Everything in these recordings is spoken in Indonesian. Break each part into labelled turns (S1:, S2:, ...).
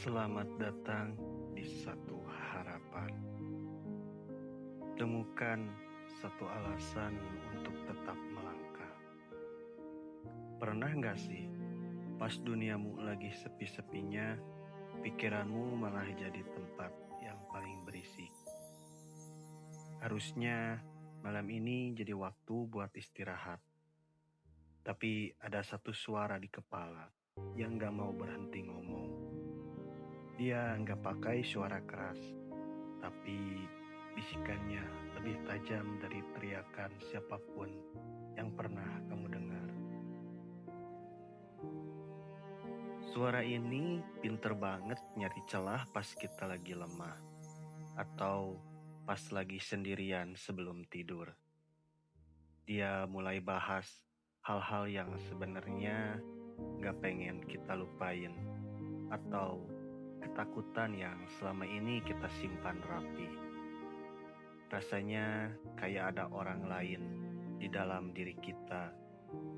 S1: Selamat datang di satu harapan. Temukan satu alasan untuk tetap melangkah. Pernah nggak sih, pas duniamu lagi sepi-sepinya, pikiranmu malah jadi tempat yang paling berisik? Harusnya malam ini jadi waktu buat istirahat. Tapi ada satu suara di kepala yang gak mau berhenti ngomong. Dia nggak pakai suara keras, tapi bisikannya lebih tajam dari teriakan siapapun yang pernah kamu dengar. Suara ini pinter banget nyari celah pas kita lagi lemah, atau pas lagi sendirian sebelum tidur. Dia mulai bahas hal-hal yang sebenarnya gak pengen kita lupain, atau ketakutan yang selama ini kita simpan rapi. Rasanya kayak ada orang lain di dalam diri kita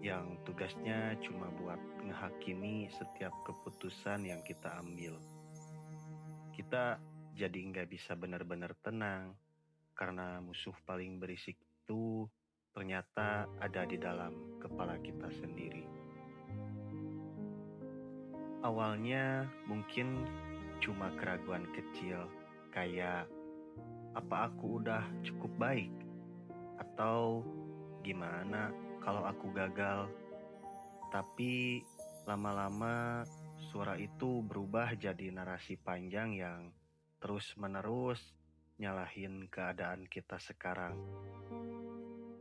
S1: yang tugasnya cuma buat ngehakimi setiap keputusan yang kita ambil. Kita jadi nggak bisa benar-benar tenang karena musuh paling berisik itu ternyata ada di dalam kepala kita sendiri. Awalnya mungkin cuma keraguan kecil kayak apa aku udah cukup baik? Atau gimana kalau aku gagal? Tapi lama-lama suara itu berubah jadi narasi panjang yang terus-menerus nyalahin keadaan kita sekarang.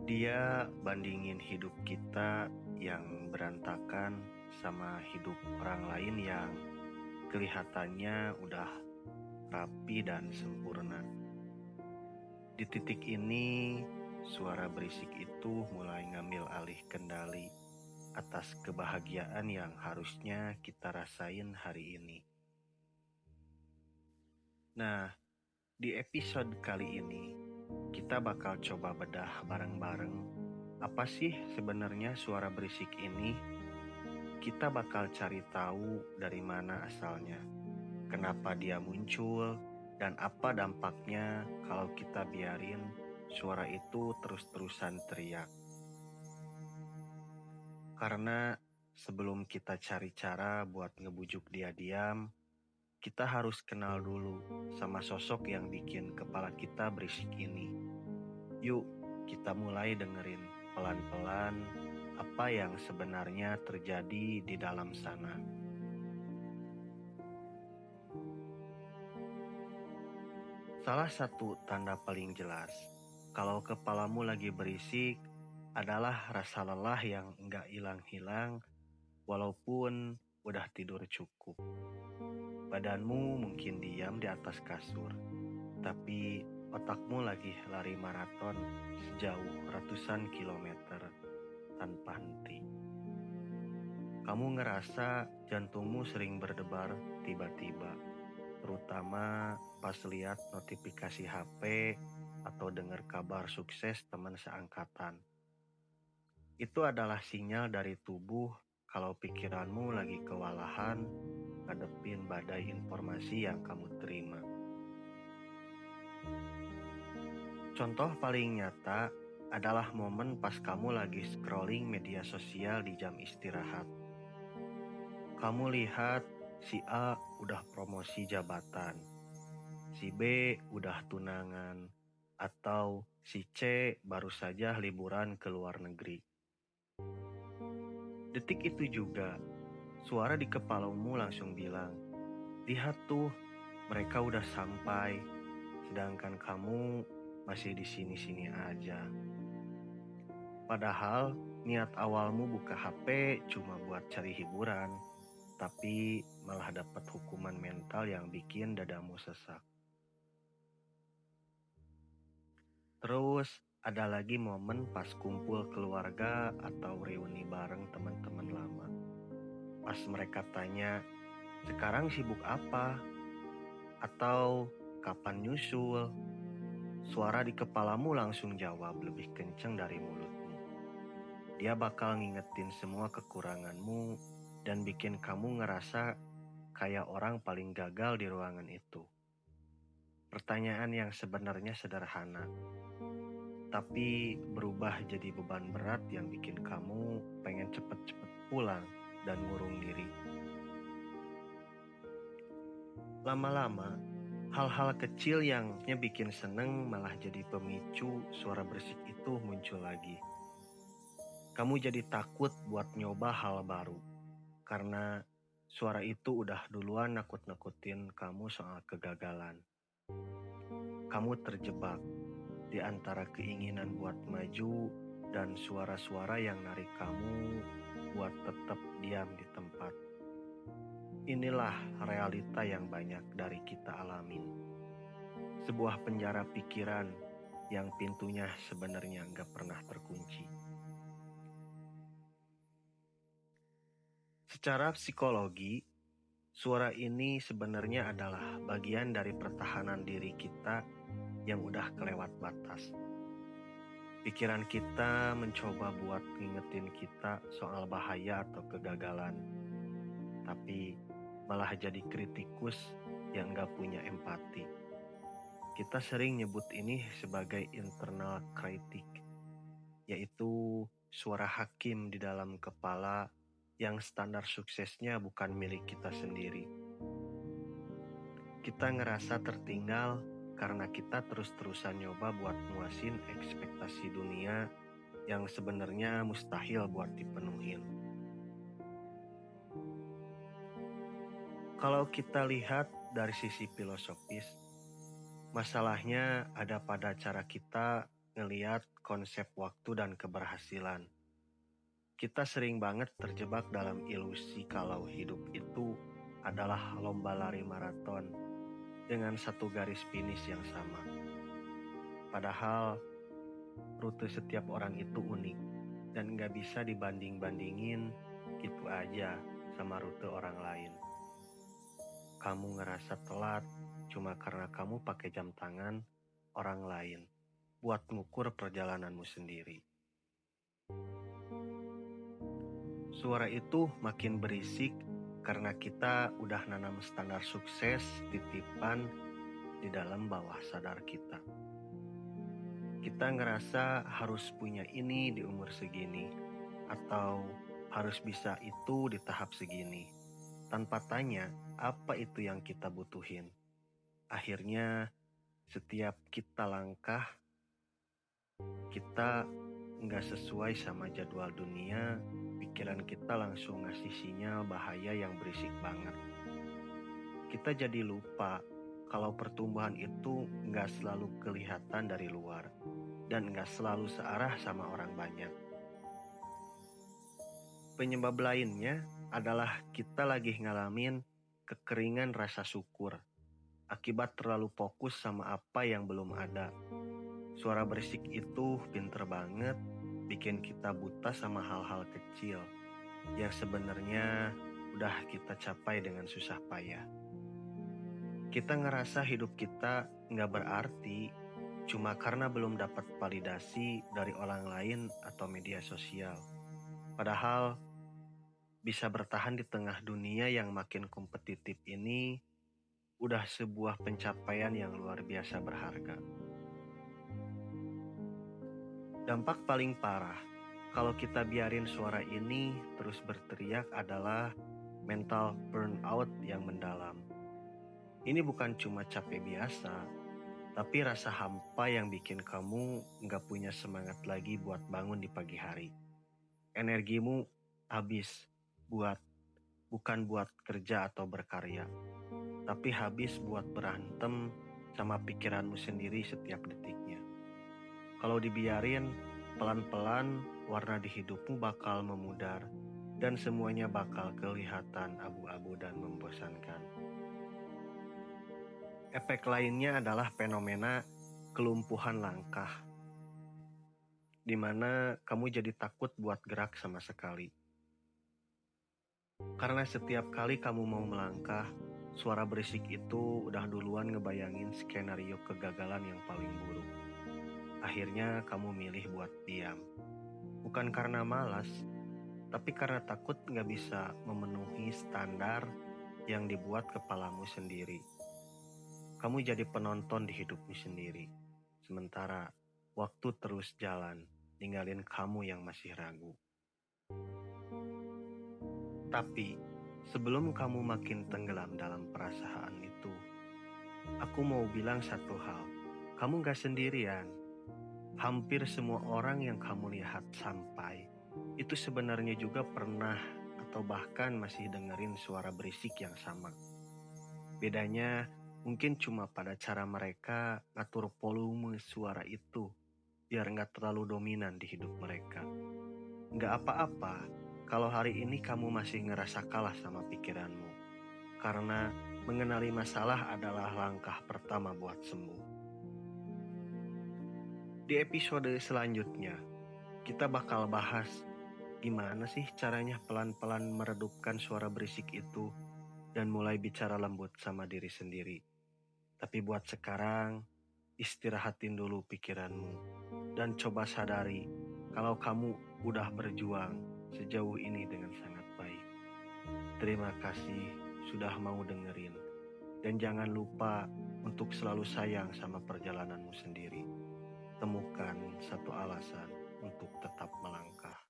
S1: Dia bandingin hidup kita yang berantakan sama hidup orang lain yang kelihatannya udah rapi dan sempurna. Di titik ini, suara berisik itu mulai ngambil alih kendali atas kebahagiaan yang harusnya kita rasain hari ini. Nah, di episode kali ini, kita bakal coba bedah bareng-bareng apa sih sebenarnya suara berisik ini. Kita bakal cari tahu dari mana asalnya, kenapa dia muncul, dan apa dampaknya kalau kita biarin suara itu terus-terusan teriak. Karena sebelum kita cari cara buat ngebujuk dia diam, kita harus kenal dulu sama sosok yang bikin kepala kita berisik ini. Yuk, kita mulai dengerin pelan-pelan apa yang sebenarnya terjadi di dalam sana. Salah satu tanda paling jelas kalau kepalamu lagi berisik adalah rasa lelah yang enggak hilang-hilang walaupun udah tidur cukup. Badanmu mungkin diam di atas kasur, tapi otakmu lagi lari maraton sejauh ratusan kilometer tanpa henti. Kamu ngerasa jantungmu sering berdebar tiba-tiba, terutama pas lihat notifikasi HP atau dengar kabar sukses teman seangkatan. Itu adalah sinyal dari tubuh kalau pikiranmu lagi kewalahan ngadepin badai informasi yang kamu terima. Contoh paling nyata adalah momen pas kamu lagi scrolling media sosial di jam istirahat. Kamu lihat si A udah promosi jabatan, si B udah tunangan, atau si C baru saja liburan ke luar negeri. Detik itu juga, suara di kepalamu langsung bilang, lihat tuh, mereka udah sampai, sedangkan kamu masih di sini-sini aja. Padahal niat awalmu buka HP cuma buat cari hiburan, tapi malah dapat hukuman mental yang bikin dadamu sesak. Terus ada lagi momen pas kumpul keluarga atau reuni bareng teman-teman lama. Pas mereka tanya, sekarang sibuk apa? Atau kapan nyusul? Suara di kepalamu langsung jawab lebih kenceng dari mulutmu. Dia bakal ngingetin semua kekuranganmu dan bikin kamu ngerasa kayak orang paling gagal di ruangan itu. Pertanyaan yang sebenarnya sederhana, tapi berubah jadi beban berat yang bikin kamu pengen cepet-cepet pulang dan ngurung diri. Lama-lama, hal-hal kecil yang bikin seneng malah jadi pemicu suara berisik itu muncul lagi. Kamu jadi takut buat nyoba hal baru, karena suara itu udah duluan nakut-nakutin kamu soal kegagalan. Kamu terjebak di antara keinginan buat maju dan suara-suara yang narik kamu buat tetap diam di tempat. Inilah realita yang banyak dari kita alamin. Sebuah penjara pikiran yang pintunya sebenarnya nggak pernah terkunci. Secara psikologi, suara ini sebenarnya adalah bagian dari pertahanan diri kita yang udah kelewat batas. Pikiran kita mencoba buat ngingetin kita soal bahaya atau kegagalan, tapi malah jadi kritikus yang gak punya empati. Kita sering nyebut ini sebagai internal critic, yaitu suara hakim di dalam kepala yang standar suksesnya bukan milik kita sendiri. Kita ngerasa tertinggal karena kita terus-terusan nyoba buat muasin ekspektasi dunia yang sebenarnya mustahil buat dipenuhin. Kalau kita lihat dari sisi filosofis, masalahnya ada pada cara kita ngelihat konsep waktu dan keberhasilan. Kita sering banget terjebak dalam ilusi kalau hidup itu adalah lomba lari maraton dengan satu garis finish yang sama. Padahal rute setiap orang itu unik dan gak bisa dibanding-bandingin gitu aja sama rute orang lain. Kamu ngerasa telat cuma karena kamu pakai jam tangan orang lain buat ngukur perjalananmu sendiri. Suara itu makin berisik karena kita udah nanam standar sukses titipan di dalam bawah sadar kita. Kita ngerasa harus punya ini di umur segini, atau harus bisa itu di tahap segini, tanpa tanya apa itu yang kita butuhin. Akhirnya, setiap kita langkah, kita nggak sesuai sama jadwal dunia, pikiran kita langsung ngasih sinyal bahaya yang berisik banget. Kita jadi lupa kalau pertumbuhan itu nggak selalu kelihatan dari luar dan nggak selalu searah sama orang banyak. Penyebab lainnya adalah kita lagi ngalamin kekeringan rasa syukur akibat terlalu fokus sama apa yang belum ada. Suara berisik itu pinter banget bikin kita buta sama hal-hal kecil yang sebenarnya udah kita capai dengan susah payah. Kita ngerasa hidup kita nggak berarti cuma karena belum dapat validasi dari orang lain atau media sosial. Padahal bisa bertahan di tengah dunia yang makin kompetitif ini udah sebuah pencapaian yang luar biasa berharga. Dampak paling parah kalau kita biarin suara ini terus berteriak adalah mental burnout yang mendalam. Ini bukan cuma capek biasa, tapi rasa hampa yang bikin kamu nggak punya semangat lagi buat bangun di pagi hari. Energimu habis bukan buat kerja atau berkarya, tapi habis buat berantem sama pikiranmu sendiri setiap detiknya. Kalau dibiarin, pelan-pelan warna di hidupmu bakal memudar dan semuanya bakal kelihatan abu-abu dan membosankan. Efek lainnya adalah fenomena kelumpuhan langkah, di mana kamu jadi takut buat gerak sama sekali. Karena setiap kali kamu mau melangkah, suara berisik itu udah duluan ngebayangin skenario kegagalan yang paling buruk. Akhirnya kamu milih buat diam. Bukan karena malas, tapi karena takut gak bisa memenuhi standar yang dibuat kepalamu sendiri. Kamu jadi penonton di hidupmu sendiri, sementara waktu terus jalan, ninggalin kamu yang masih ragu. Tapi, sebelum kamu makin tenggelam dalam perasaan itu, aku mau bilang satu hal. Kamu gak sendirian. Hampir semua orang yang kamu lihat sampai, itu sebenarnya juga pernah atau bahkan masih dengerin suara berisik yang sama. Bedanya mungkin cuma pada cara mereka ngatur volume suara itu biar nggak terlalu dominan di hidup mereka. Nggak apa-apa kalau hari ini kamu masih ngerasa kalah sama pikiranmu, karena mengenali masalah adalah langkah pertama buat sembuh. Di episode selanjutnya, kita bakal bahas gimana sih caranya pelan-pelan meredupkan suara berisik itu dan mulai bicara lembut sama diri sendiri. Tapi buat sekarang, istirahatin dulu pikiranmu dan coba sadari kalau kamu udah berjuang sejauh ini dengan sangat baik. Terima kasih sudah mau dengerin, dan jangan lupa untuk selalu sayang sama perjalananmu sendiri. Temukan satu alasan untuk tetap melangkah.